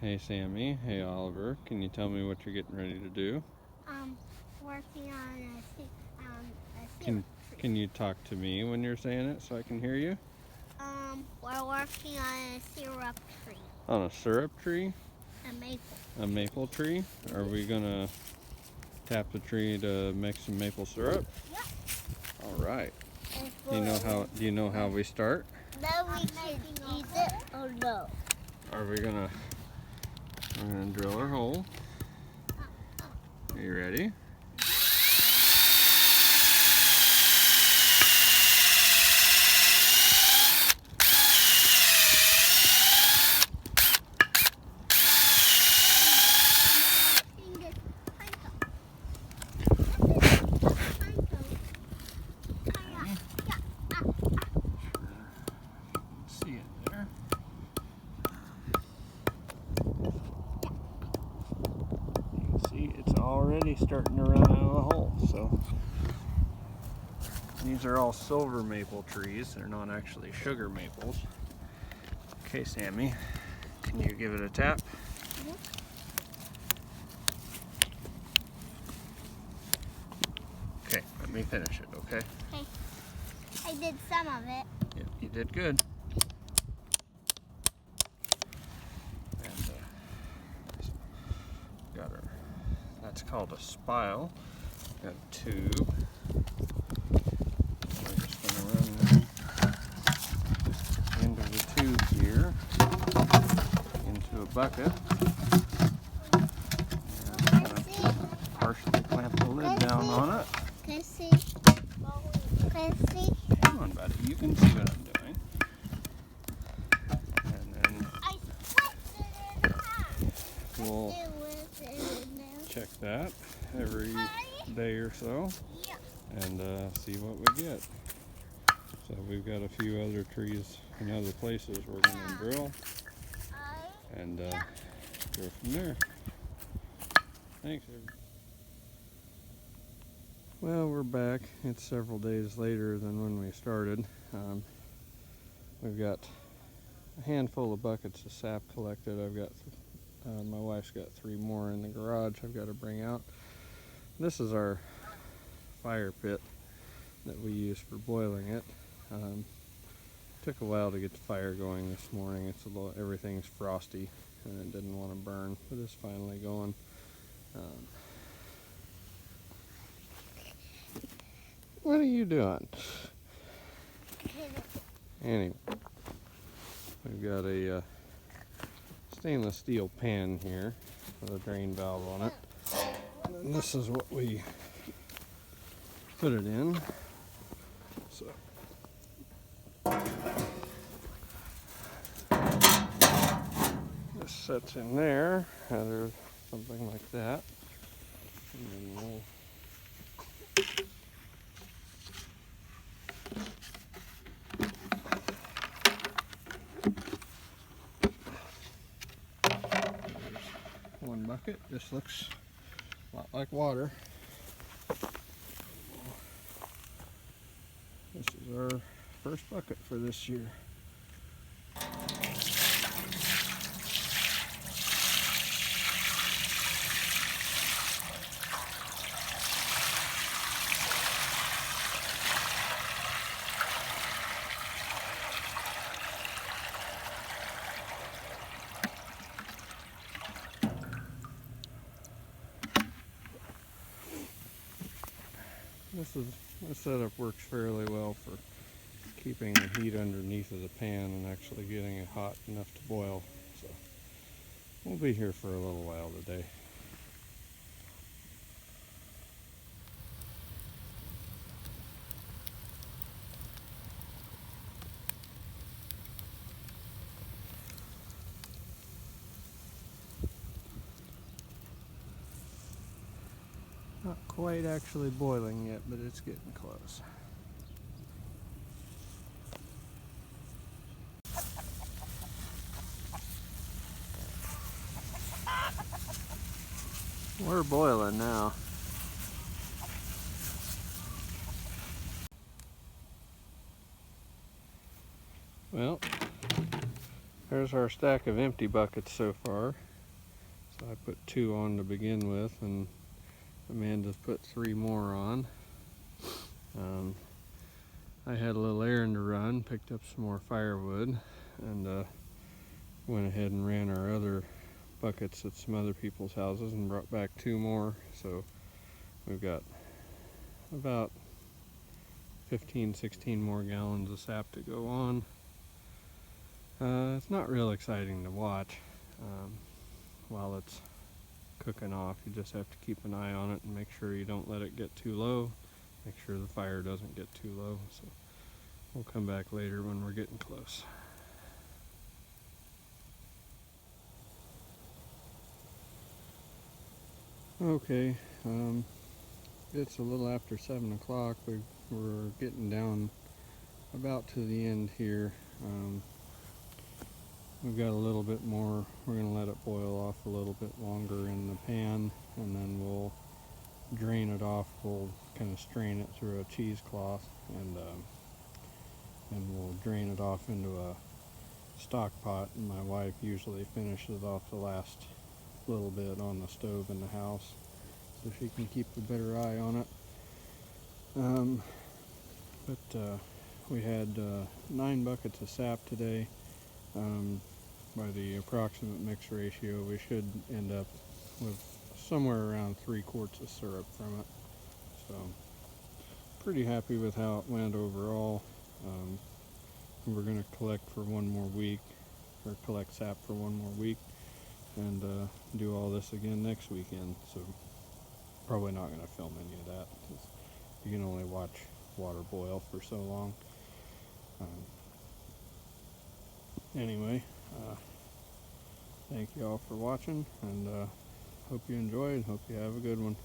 Hey Sammy, hey Oliver, can you tell me what you're getting ready to do? Working on a Can syrup tree. can you talk to me when you're saying it so I can hear you? We're working on a syrup tree. On a syrup tree? A maple. A maple tree? Are we gonna tap the tree to make some maple syrup? Yep. All right. Do you know how we start? Then we should eat it or no? We're gonna drill our hole. Are you ready? See it there. You can see it's already starting to run out of the hole. So these are all silver maple trees. They're not actually sugar maples. Okay, Sammy, can you give it a tap? Okay, let me finish it, okay? Okay. I did some of it. Yeah, you did good. And got our, that's called a spile. Got a tube. We're just going to run into the tube here, into a bucket. Partially clamp the lid down on it. Can I see? Can I see? Come on, buddy, you can see what I'm doing. And then I split it in half. we'll check that every day or so and see what we get. So we've got a few other trees in other places we're going to drill and go from there. Thanks, everybody. Well, we're back. It's several days later than when we started. We've got a handful of buckets of sap collected. I've got, my wife's got 3 more in the garage I've got to bring out. This is our fire pit that we use for boiling it. Took a while to get the fire going this morning. It's everything's frosty and it didn't want to burn, but it's finally going. What are you doing? Anyway, we've got a stainless steel pan here with a drain valve on it. And this is what we put it in. So this sets in there, or something like that. And then we'll one bucket. This looks a lot like water. This is our first bucket for this year. This setup works fairly well for keeping the heat underneath of the pan and actually getting it hot enough to boil. So we'll be here for a little while today. Not quite actually boiling yet, but it's getting close. We're boiling now. Well, there's our stack of empty buckets so far. So I put 2 on to begin with, and Amanda's put 3 more on. I had a little errand to run, picked up some more firewood, and went ahead and ran our other buckets at some other people's houses and brought back 2 more. So we've got about 15, 16 more gallons of sap to go on. It's not real exciting to watch while it's cooking off. You just have to keep an eye on it and make sure you don't let it get too low. Make sure the fire doesn't get too low. So we'll come back later when we're getting close. Okay, it's a little after 7 o'clock. We're getting down about to the end here. We've got a little bit more. We're going to let it boil off a little bit longer in the pan, and then we'll drain it off. We'll kind of strain it through a cheesecloth, and we'll drain it off into a stock pot. And my wife usually finishes off the last little bit on the stove in the house, so she can keep a better eye on it. But we had 9 buckets of sap today. By the approximate mix ratio, we should end up with somewhere around 3 quarts of syrup from it. So pretty happy with how it went overall. We're going to collect for 1 more week, or collect sap for 1 more week, and do all this again next weekend. So probably not going to film any of that, 'cause you can only watch water boil for so long. Anyway, thank you all for watching, and hope you enjoyed. Hope you have a good one.